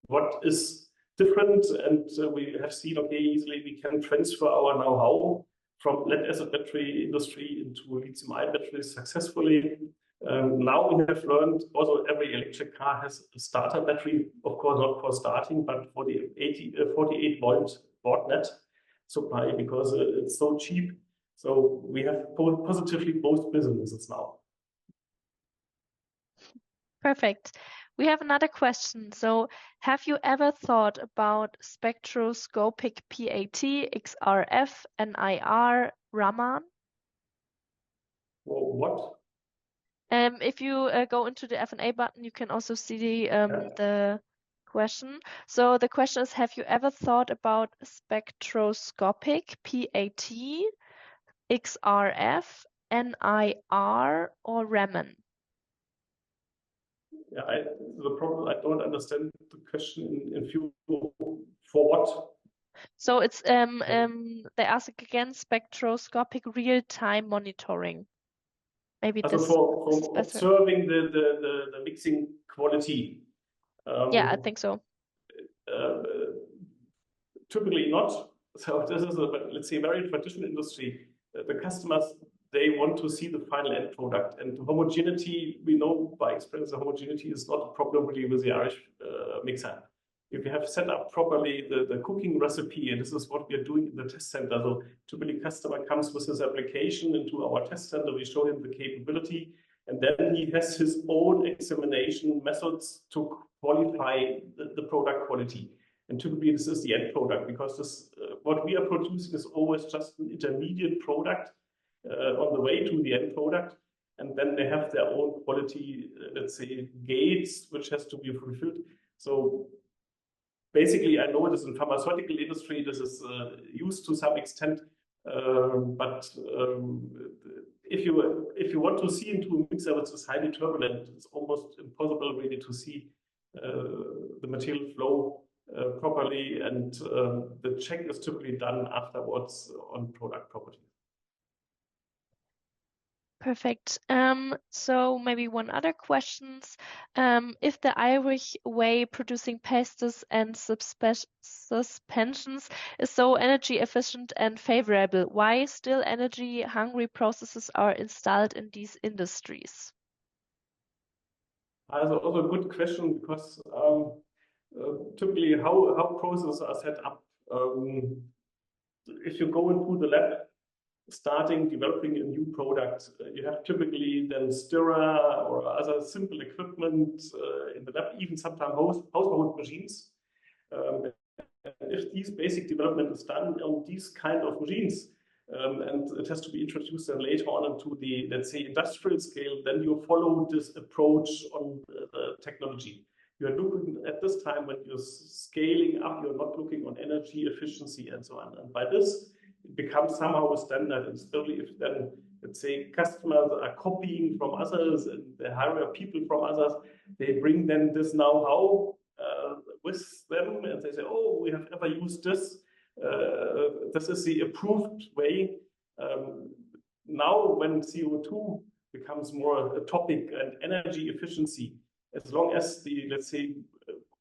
what is different. And we have seen, okay, easily we can transfer our know-how from lead-acid battery industry into lithium-ion batteries successfully. Now we have learned also every electric car has a starter battery, of course not for starting, but for the 48-volt board net supply, because it's so cheap. So we have positively both businesses now.
Perfect. We have another question. So, have you ever thought about spectroscopic PAT, XRF, NIR, Raman?
Well, what?
If you go into the F&A button, you can also see the question. So the question is, have you ever thought about spectroscopic PAT, XRF, NIR, or Raman?
Yeah, the problem, I don't understand the question in few, for what?
So it's they ask again spectroscopic real-time monitoring. Maybe
Also
this
for
is better.
observing the mixing quality.
Yeah, I think so.
Typically not. So this is a, let's say, very traditional industry. The customers, they want to see the final end product, and homogeneity, we know by experience, the homogeneity is not a problem really with the Irish mixer. If you have set up properly the cooking recipe, and this is what we are doing in the test center. So typically customer comes with his application into our test center, we show him the capability, and then he has his own examination methods to qualify the product quality. And typically this is the end product, because this what we are producing is always just an intermediate product on the way to the end product. And then they have their own quality, let's say, gates, which has to be fulfilled. So basically, I know this in pharmaceutical industry, this is used to some extent, but if you want to see into a mixer which is highly turbulent, it's almost impossible really to see the material flow properly, and the check is typically done afterwards on product properties.
Perfect. So maybe one other questions. If the Irish way producing pastes and suspensions is so energy efficient and favorable, why still energy hungry processes are installed in these industries?
Also a good question, because typically how processes are set up. If you go into the lab, starting developing a new product, you have typically then stirrer or other simple equipment in the lab, even sometimes household machines. If these basic development is done on these kind of machines, and it has to be introduced then later on into the, let's say, industrial scale, then you follow this approach on the technology. You are looking at this time when you're scaling up, you're not looking on energy efficiency and so on. And by this, it becomes somehow a standard. And still, if then, let's say, customers are copying from others and they hire people from others, they bring then this know-how with them, and they say, oh, we have never used this. This is the approved way. Now, when CO2 becomes more a topic and energy efficiency, as long as the, let's say,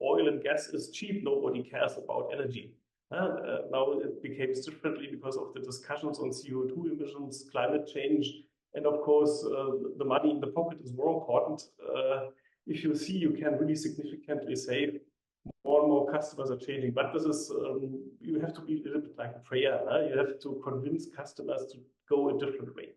oil and gas is cheap, nobody cares about energy. Now it behaves differently because of the discussions on CO2 emissions, climate change, and of course, the money in the pocket is more important. If you see, you can really significantly save. More and more customers are changing, but this is, you have to be a little bit like a prayer. You have to convince customers to go a different way.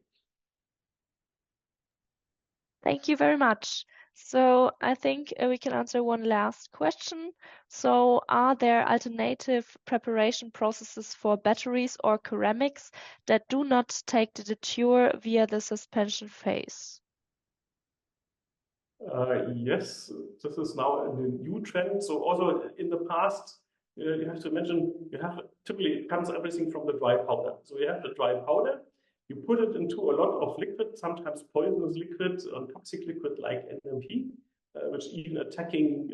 Thank you very much. So I think we can answer one last question. So are there alternative preparation processes for batteries or ceramics that do not take the detour via the suspension phase?
Yes, this is now a new trend. So also in the past, you have to imagine, you have typically it comes everything from the dry powder. So you have the dry powder, you put it into a lot of liquid, sometimes poisonous liquid or toxic liquid like NMP, which even attacking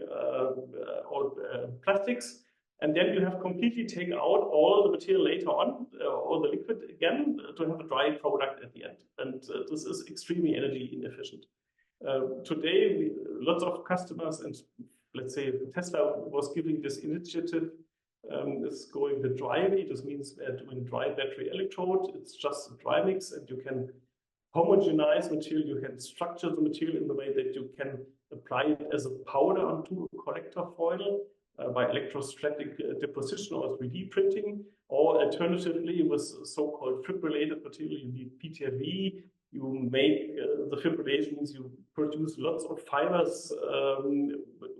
all plastics. And then you have completely taken out all the material later on, all the liquid again, to have a dry product at the end. And this is extremely energy inefficient. Today, lots of customers, and let's say Tesla was giving this initiative is going the dry way. This means we're doing dry battery electrode. It's just a dry mix, and you can homogenize material. You can structure the material in the way that you can apply it as a powder onto a collector foil by electrostatic deposition or 3D printing, or alternatively with so-called fibrillated material. You need PTFE. You make the fibrillation means you produce lots of fibers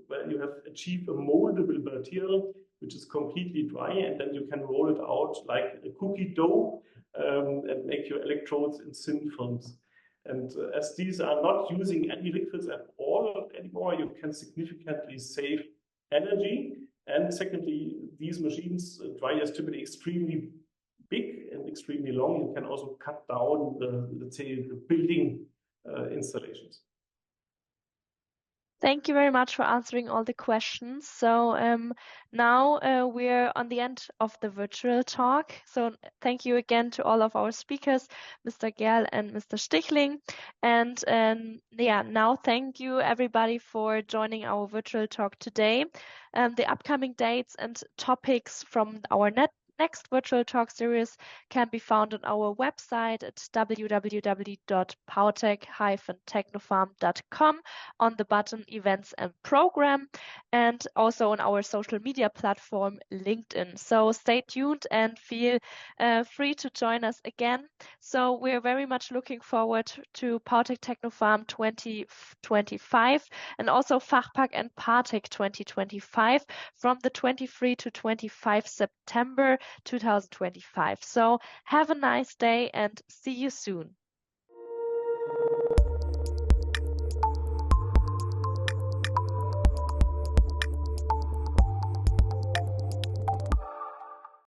where you have achieved a moldable material which is completely dry, and then you can roll it out like a cookie dough and make your electrodes in thin films. And as these are not using any liquids at all anymore, you can significantly save energy. And secondly, these machines, dryers typically extremely big and extremely long. You can also cut down the, let's say, the building installations.
Thank you very much for answering all the questions. So now we're on the end of the virtual talk. So thank you again to all of our speakers, Mr. Gerl and Mr. Stichling. And yeah, now thank you everybody for joining our virtual talk today. The upcoming dates and topics from our next virtual talk series can be found on our website at www.POWTECH-technopharm.com on the button Events and Program, and also on our social media platform LinkedIn. So stay tuned and feel free to join us again. So we're very much looking forward to POWTECH TECHNOPHARM 2025 and also Fachpack and PARTECH 2025 from the 23 to 25 September 2025. So have a nice day and see you soon.